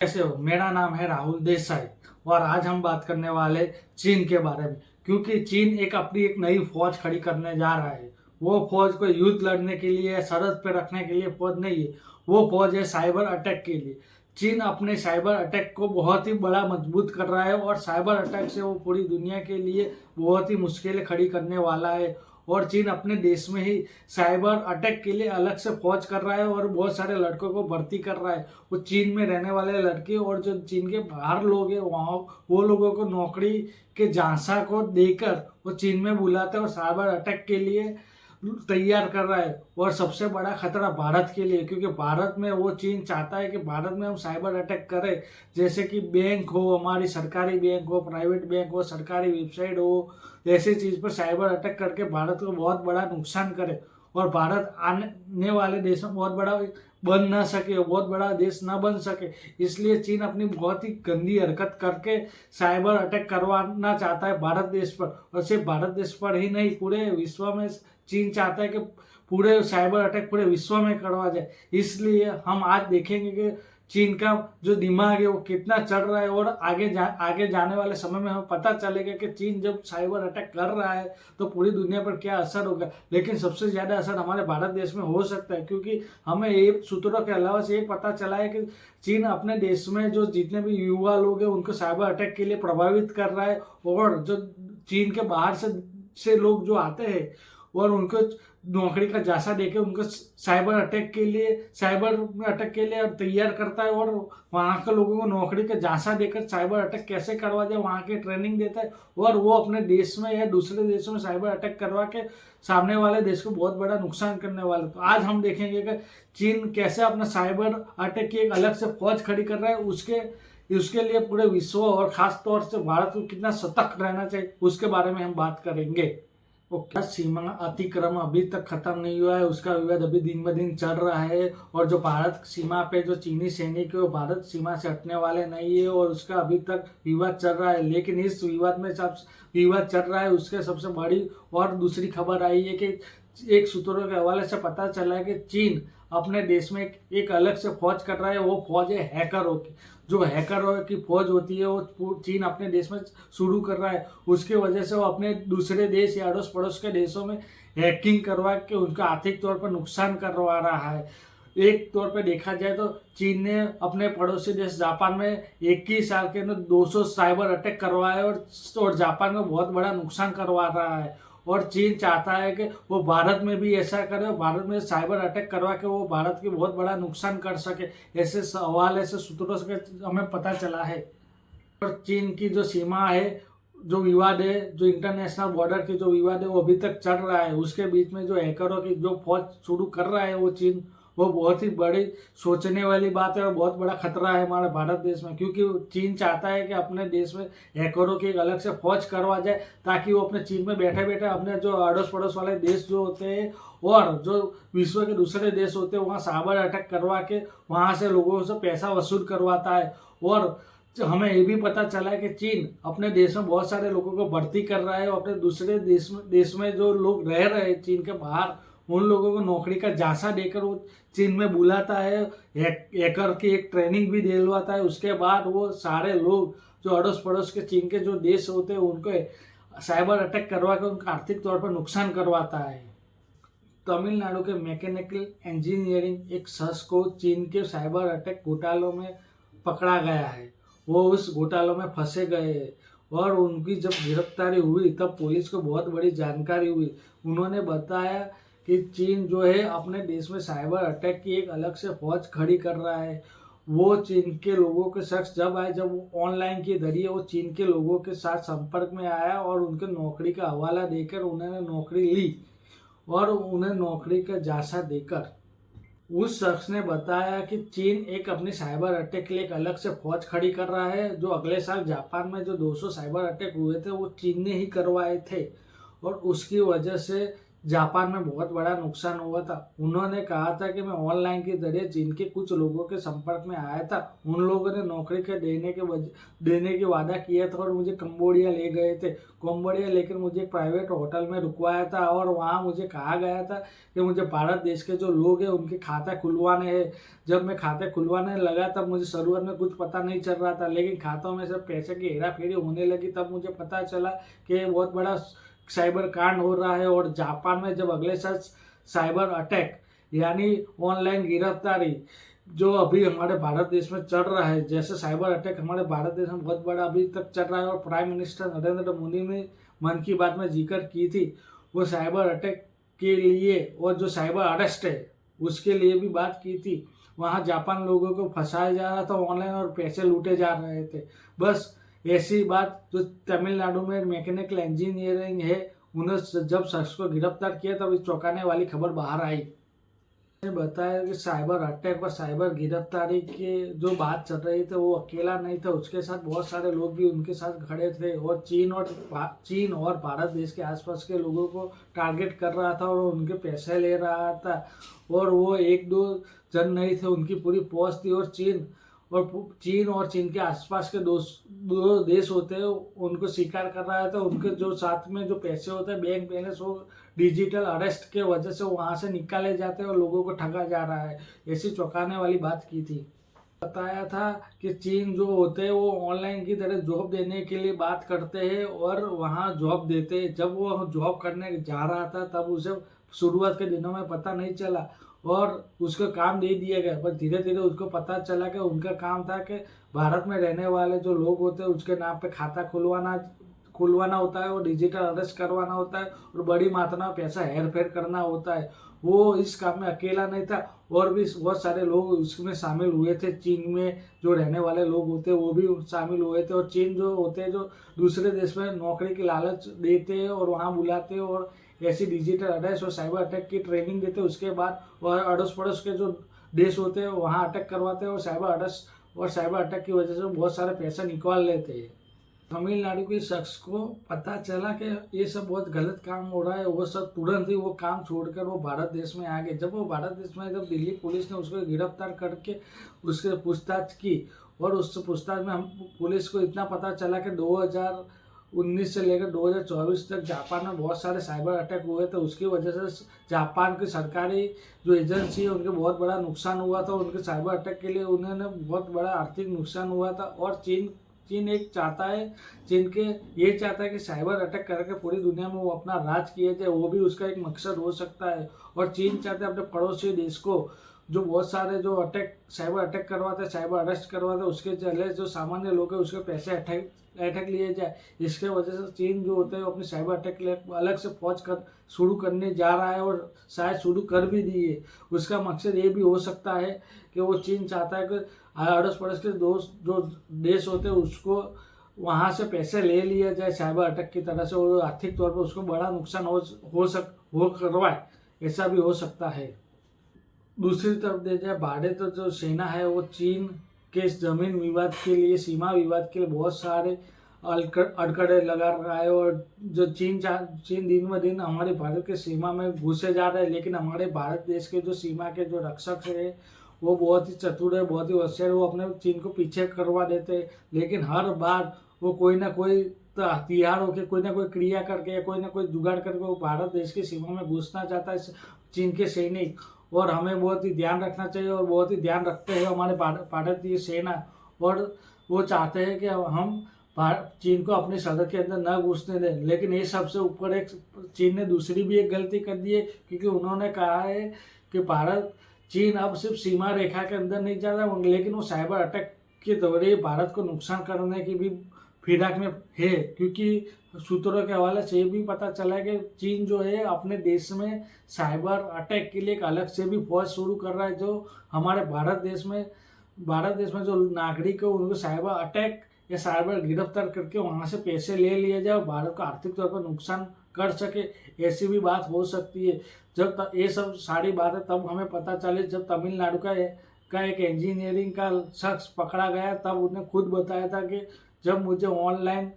कैसे हो? मेरा नाम है राहुल देसाई और आज हम बात करने वाले चीन के बारे में, क्योंकि चीन अपनी एक नई फौज खड़ी करने जा रहा है। वो फौज कोई युद्ध लड़ने के लिए, सरहद पे रखने के लिए फौज नहीं है। वो फौज है साइबर अटैक के लिए। चीन अपने साइबर अटैक को बहुत ही बड़ा मजबूत कर रहा है और साइबर अटैक से वो पूरी दुनिया के लिए बहुत ही मुश्किलें खड़ी करने वाला है। और चीन अपने देश में ही साइबर अटैक के लिए अलग से फौज कर रहा है और बहुत सारे लड़कों को भर्ती कर रहा है। वो चीन में रहने वाले लड़के और जो चीन के बाहर लोग हैं वहाँ, वो लोगों को नौकरी के झांसा को देकर वो चीन में बुलाते हैं और साइबर अटैक के लिए तैयार कर रहा है। और सबसे बड़ा खतरा भारत के लिए, क्योंकि भारत में वो चीन चाहता है कि भारत में हम साइबर अटैक करें, जैसे कि बैंक हो, हमारी सरकारी बैंक हो, प्राइवेट बैंक हो, सरकारी वेबसाइट हो, ऐसी चीज पर साइबर अटैक करके भारत को बहुत बड़ा नुकसान करे और भारत आने वाले देश में बहुत बड़ा बन ना सके, बहुत बड़ा देश ना बन सके। इसलिए चीन अपनी बहुत ही गंदी हरकत करके साइबर अटैक करवाना चाहता है भारत देश पर। और सिर्फ भारत देश पर ही नहीं, पूरे विश्व में चीन चाहता है कि पूरे साइबर अटैक पूरे विश्व में करवा जाए। इसलिए हम आज देखेंगे कि चीन का जो दिमाग है वो कितना चढ़ रहा है और आगे जाने वाले समय में हमें पता चलेगा कि चीन जब साइबर अटैक कर रहा है तो पूरी दुनिया पर क्या असर होगा। लेकिन सबसे ज्यादा असर हमारे भारत देश में हो सकता है, क्योंकि हमें ये सूत्रों के अलावा से ये पता चला है कि चीन अपने देश में जो जितने भी युवा लोग हैं उनको साइबर अटैक के लिए प्रभावित कर रहा है। और जो चीन के बाहर से लोग जो आते हैं और उनको नौकरी का जासा देके उनको साइबर अटैक के लिए तैयार करता है और वहाँ के लोगों को नौकरी का जासा देकर साइबर अटैक कैसे करवा जाए वहाँ की ट्रेनिंग देता है। और वो अपने देश में या दूसरे देशों में साइबर अटैक करवा के सामने वाले देश को बहुत बड़ा नुकसान करने वाला। तो आज हम देखेंगे कि चीन कैसे अपना साइबर अटैक की एक अलग से फौज खड़ी कर रहा है। उसके लिए पूरे विश्व और खास तौर से भारत को कितना सतर्क रहना चाहिए उसके बारे में हम बात करेंगे। ओके, सीमा अतिक्रमण अभी तक खत्म नहीं हुआ है, उसका विवाद अभी दिन ब दिन चल रहा है। और जो भारत सीमा पे जो चीनी सैनिक है वो भारत सीमा से हटने वाले नहीं है और उसका अभी तक विवाद चल रहा है। लेकिन इस विवाद में सब विवाद चल रहा है, उसके सबसे बड़ी और दूसरी खबर आई है कि एक सूत्रों के हवाले से पता चला है कि चीन अपने देश में एक अलग से फौज कर रहा है। वो फौज है हैकरों की। जो हैकरों की फौज होती है वो चीन अपने देश में शुरू कर रहा है। उसके वजह से वो अपने दूसरे देश या अड़ोस पड़ोस के देशों में हैकिंग करवा के उनका आर्थिक तौर पर नुकसान करवा रहा है। एक तौर पर देखा जाए तो चीन ने अपने पड़ोसी देश जापान में 21 साल के अंदर 200 साइबर अटैक करवाए और जापान में बहुत बड़ा नुकसान करवा रहा है। और चीन चाहता है कि वो भारत में भी ऐसा करे और भारत में साइबर अटैक करवा के वो भारत की बहुत बड़ा नुकसान कर सके। ऐसे सवाल ऐसे सूत्रों से हमें पता चला है। और चीन की जो सीमा है, जो विवाद है, जो इंटरनेशनल बॉर्डर की जो विवाद है वो अभी तक चल रहा है। उसके बीच में जो हैकरों की जो फौज शुरू कर रहा है वो चीन, वो बहुत ही बड़ी सोचने वाली बात है और बहुत बड़ा खतरा है हमारे भारत देश में। क्योंकि चीन चाहता है कि अपने देश में हैकरों की एक अलग से फौज करवा जाए, ताकि वो अपने चीन में बैठे बैठे अपने जो अड़ोस पड़ोस वाले देश जो होते हैं और जो विश्व के दूसरे देश होते हैं वहाँ साइबर अटैक करवा के वहाँ से लोगों से पैसा वसूल करवाता है। और हमें ये भी पता चला है कि चीन अपने देश में बहुत सारे लोगों को भर्ती कर रहा है और अपने दूसरे देश में जो लोग रह रहे हैं चीन के बाहर, उन लोगों को नौकरी का जासा देकर वो चीन में बुलाता है। हैकर की एक ट्रेनिंग भी दिलवाता है। उसके बाद वो सारे लोग जो अड़ोस पड़ोस के चीन के जो देश होते हैं उनको साइबर अटैक करवा के उनका आर्थिक तौर पर नुकसान करवाता है। तमिलनाडु के मैकेनिकल इंजीनियरिंग एक शख्स को चीन के साइबर अटैक घोटालों में पकड़ा गया है। वो उस घोटालों में फंसे गए और उनकी जब गिरफ्तारी हुई तब पुलिस को बहुत बड़ी जानकारी हुई। उन्होंने बताया कि चीन जो है अपने देश में साइबर अटैक की एक अलग से फौज खड़ी कर रहा है। वो चीन के लोगों के शख्स जब आए, जब वो ऑनलाइन के जरिए वो चीन के लोगों के साथ संपर्क में आया और उनके नौकरी का हवाला देकर उन्होंने नौकरी ली और उन्हें नौकरी का जासा देकर उस शख्स ने बताया कि चीन एक अपनी साइबर अटैक के लिए एक अलग से फौज खड़ी कर रहा है। जो अगले साल जापान में जो 200 साइबर अटैक हुए थे वो चीन ने ही करवाए थे और उसकी वजह से जापान में बहुत बड़ा नुकसान हुआ था। उन्होंने कहा था कि मैं ऑनलाइन के जरिए जिनके कुछ लोगों के संपर्क में आया था, उन लोगों ने नौकरी के देने के वादा किया था और मुझे कंबोडिया ले गए थे। कंबोडिया लेकर मुझे एक प्राइवेट होटल में रुकवाया था और वहाँ मुझे कहा गया था कि मुझे भारत देश के जो लोग हैं उनके खाता खुलवाने हैं। जब मैं खाते खुलवाने लगा तब मुझे शुरुआत में कुछ पता नहीं चल रहा था, लेकिन खातों में से पैसे की हेरा फेरी होने लगी। तब मुझे पता चला कि बहुत बड़ा साइबर कांड हो रहा है। और जापान में जब अगले साल साइबर अटैक यानी ऑनलाइन गिरफ्तारी जो अभी हमारे भारत देश में चल रहा है, जैसे साइबर अटैक हमारे भारत देश में बहुत बड़ा अभी तक चल रहा है और प्राइम मिनिस्टर नरेंद्र मोदी ने मन की बात में जिक्र की थी, वो साइबर अटैक के लिए और जो साइबर अरेस्ट है उसके लिए भी बात की थी। वहाँ जापान लोगों को फंसाया जा रहा था ऑनलाइन और पैसे लूटे जा रहे थे। बस ऐसी बात जो तमिलनाडु में मैकेनिकल इंजीनियरिंग है, उन्हें जब शख्स को गिरफ्तार किया तब इस चौंकाने वाली खबर बाहर आई। ने बताया कि साइबर अटैक और साइबर गिरफ्तारी के जो बात चल रही थी वो अकेला नहीं था, उसके साथ बहुत सारे लोग भी उनके साथ खड़े थे और चीन और भारत देश के आसपास के लोगों को टारगेट कर रहा था और उनके पैसे ले रहा था। और वो एक दो जन नहीं थे, उनकी पूरी फौज थी। और चीन के आसपास के दो देश होते हैं उनको शिकार कर रहा है। तो उनके जो साथ में जो पैसे होते हैं बैंक बैलेंस, वो डिजिटल अरेस्ट के वजह से वहां से निकाले जाते हैं और लोगों को ठगा जा रहा है। ऐसी चौंकाने वाली बात की थी। बताया था कि चीन जो होते हैं वो ऑनलाइन की तरह जॉब देने के लिए बात करते हैं और वहाँ जॉब देते हैं। जब वो जॉब करने जा रहा था तब उसे शुरुआत के दिनों में पता नहीं चला और उसको काम दे दिया गया, पर धीरे धीरे उसको पता चला कि उनका काम था कि भारत में रहने वाले जो लोग होते हैं उसके नाम पे खाता खुलवाना होता है और डिजिटल अरेस्ट करवाना होता है और बड़ी मात्रा में पैसा हेर फेर करना होता है। वो इस काम में अकेला नहीं था और भी बहुत सारे लोग उसमें शामिल हुए थे। चीन में जो रहने वाले लोग होते हैं वो भी शामिल हुए थे। और चीन जो होते हैं जो दूसरे देश में नौकरी की लालच देते हैं और वहाँ बुलाते हैं और ऐसी डिजिटल अटैक और साइबर अटैक की ट्रेनिंग देते हैं। उसके बाद और अड़ोस पड़ोस के जो देश होते हैं वहाँ अटैक करवाते हैं और साइबर अटैक की वजह से बहुत सारे पैसे निकाल लेते हैं। तमिलनाडु के शख्स को पता चला कि ये सब बहुत गलत काम हो रहा है, वो सब तुरंत ही वो काम छोड़कर वो भारत देश में आ गए। जब वो भारत देश में जब दिल्ली पुलिस ने उसको गिरफ्तार करके उसके पूछताछ की और उस पूछताछ में हम पुलिस को इतना पता चला कि 2019 से लेकर 2024 तक जापान में बहुत सारे साइबर अटैक हुए थे। उसकी वजह से जापान की सरकारी जो एजेंसी है उनके बहुत बड़ा नुकसान हुआ था। उनके साइबर अटैक के लिए उन्होंने बहुत बड़ा आर्थिक नुकसान हुआ था। और चीन चाहता है कि साइबर अटैक करके पूरी दुनिया में वो अपना राज किया जाए, वो भी उसका एक मकसद हो सकता है। और चीन चाहता है अपने पड़ोसी देश को जो बहुत सारे जो साइबर अटैक करवाते हैं, साइबर अरेस्ट करवाते हैं, उसके चले जो सामान्य लोग हैं उसके पैसे अटैक लिए जाए। इसके वजह से चीन जो होते हैं अपने साइबर अटैक के लिए अलग से फौज शुरू करने जा रहा है और शायद शुरू कर भी दी है। उसका मकसद ये भी हो सकता है कि वो चीन चाहता है कि अड़ोस पड़ोस के दोस्त जो देश होते हैं उसको वहाँ से पैसे ले लिया जाए साइबर अटैक की तरह से और आर्थिक तौर पर उसको बड़ा नुकसान हो करवाए, ऐसा भी हो सकता है। दूसरी तरफ देखा जाए भारत जो सेना है वो चीन के जमीन विवाद के लिए, सीमा विवाद के लिए बहुत सारे अड़कड़े लगा रहा है। और जो चीन दिन ब दिन हमारे भारत के सीमा में घुसे जा रहे हैं, लेकिन हमारे भारत देश के जो सीमा के जो रक्षक है वो बहुत ही चतुर है, बहुत ही होशियार, वो अपने चीन को पीछे करवा देते हैं। लेकिन हर बार वो कोई ना कोई हथियार होकर कोई ना कोई क्रिया करके या कोई ना कोई जुगाड़ करके वो भारत देश की सीमा में घुसना चाहता है चीन के सैनिक। और हमें बहुत ही ध्यान रखना चाहिए और बहुत ही ध्यान रखते हैं हमारे भारतीय सेना। और वो चाहते हैं कि हम चीन को अपनी सरहद के अंदर न घुसने दें। लेकिन ये सबसे ऊपर एक चीन ने दूसरी भी एक गलती कर दी है, क्योंकि उन्होंने कहा है कि चीन अब सिर्फ सीमा रेखा के अंदर नहीं जा रहा, लेकिन वो साइबर अटैक के दौरे भारत को नुकसान करने की भी फिराक में है। क्योंकि सूत्रों के हवाले से ये भी पता चला है कि चीन जो है अपने देश में साइबर अटैक के लिए एक अलग से भी फौज शुरू कर रहा है, जो हमारे भारत देश में जो नागरिक है उनको साइबर अटैक या साइबर गिरफ्तार करके वहाँ से पैसे ले लिए जाए और भारत को आर्थिक तौर पर नुकसान कर सके, ऐसी भी बात हो सकती है। जब ये सब सारी बातें तब हमें पता चले जब तमिलनाडु का एक इंजीनियरिंग का शख्स पकड़ा गया। तब उसने खुद बताया था कि जब मुझे ऑनलाइन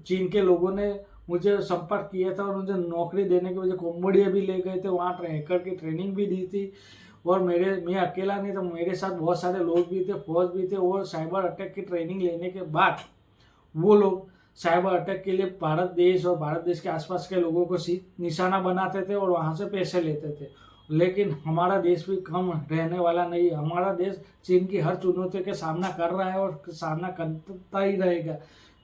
चीन के लोगों ने मुझे संपर्क किया था और मुझे नौकरी देने की वजह कम्बोडिया भी ले गए थे, वहाँ हैकर की ट्रेनिंग भी दी थी। और मैं अकेला नहीं था, मेरे साथ बहुत सारे लोग भी थे, फौज भी थे। और साइबर अटैक की ट्रेनिंग लेने के बाद वो लोग साइबर अटैक के लिए भारत देश और भारत देश के आसपास के लोगों को निशाना बनाते थे और वहाँ से पैसे लेते थे। लेकिन हमारा देश भी कम रहने वाला नहीं है। हमारा देश चीन की हर चुनौती का सामना कर रहा है और सामना करता ही रहेगा।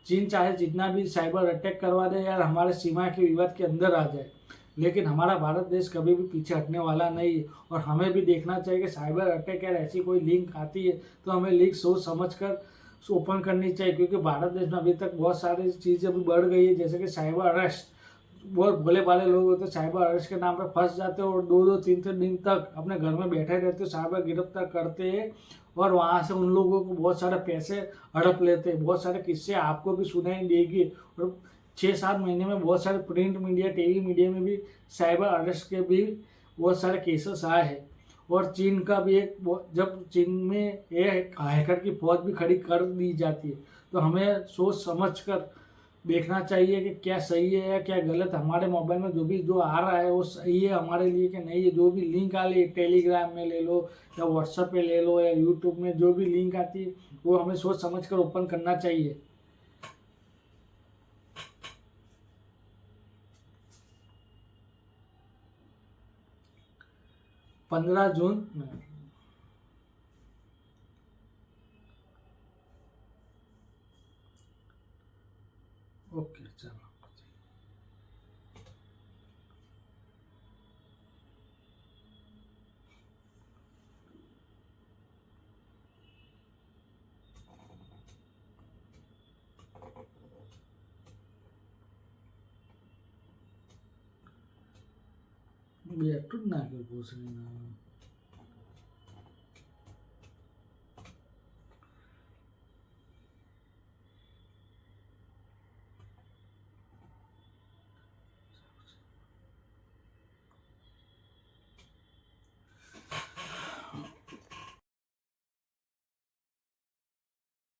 चीन चाहे जितना भी साइबर अटैक करवा दे या हमारे सीमा के विवाद के अंदर आ जाए, लेकिन हमारा भारत देश कभी भी पीछे हटने वाला नहीं है। और हमें भी देखना चाहिए कि साइबर अटैक या ऐसी कोई लिंक आती है तो हमें लिंक सोच समझ कर ओपन करनी चाहिए, क्योंकि भारत देश में अभी तक बहुत सारी चीज़ें अभी बढ़ गई है, जैसे कि साइबर अरेस्ट। बहुत भोले भाले लोग होते हैं, साइबर अरेस्ट के नाम पर फंस जाते हैं और 2-2 3-3 दिन तक अपने घर में बैठे रहते हैं, साइबर गिरफ्तार करते हैं और वहाँ से उन लोगों को बहुत सारे पैसे हड़प लेते हैं। बहुत सारे किस्से आपको भी सुनाई देगी। और 6-7 महीने में बहुत सारे प्रिंट मीडिया, टीवी मीडिया में भी साइबर अरेस्ट के भी बहुत सारे केसेस आए हैं। और चीन का भी जब चीन में एक हैकर की फौज भी खड़ी कर दी जाती है, तो हमें सोच समझ कर देखना चाहिए कि क्या सही है या क्या गलत। हमारे मोबाइल में जो आ रहा है वो सही है हमारे लिए कि नहीं है। जो भी लिंक आ रही है, टेलीग्राम में ले लो या व्हाट्सएप पे ले लो या यूट्यूब में जो भी लिंक आती है, वो हमें सोच समझ कर ओपन करना चाहिए। 15 जून। ओके चलो। बेटू ना के पूछ रही ना।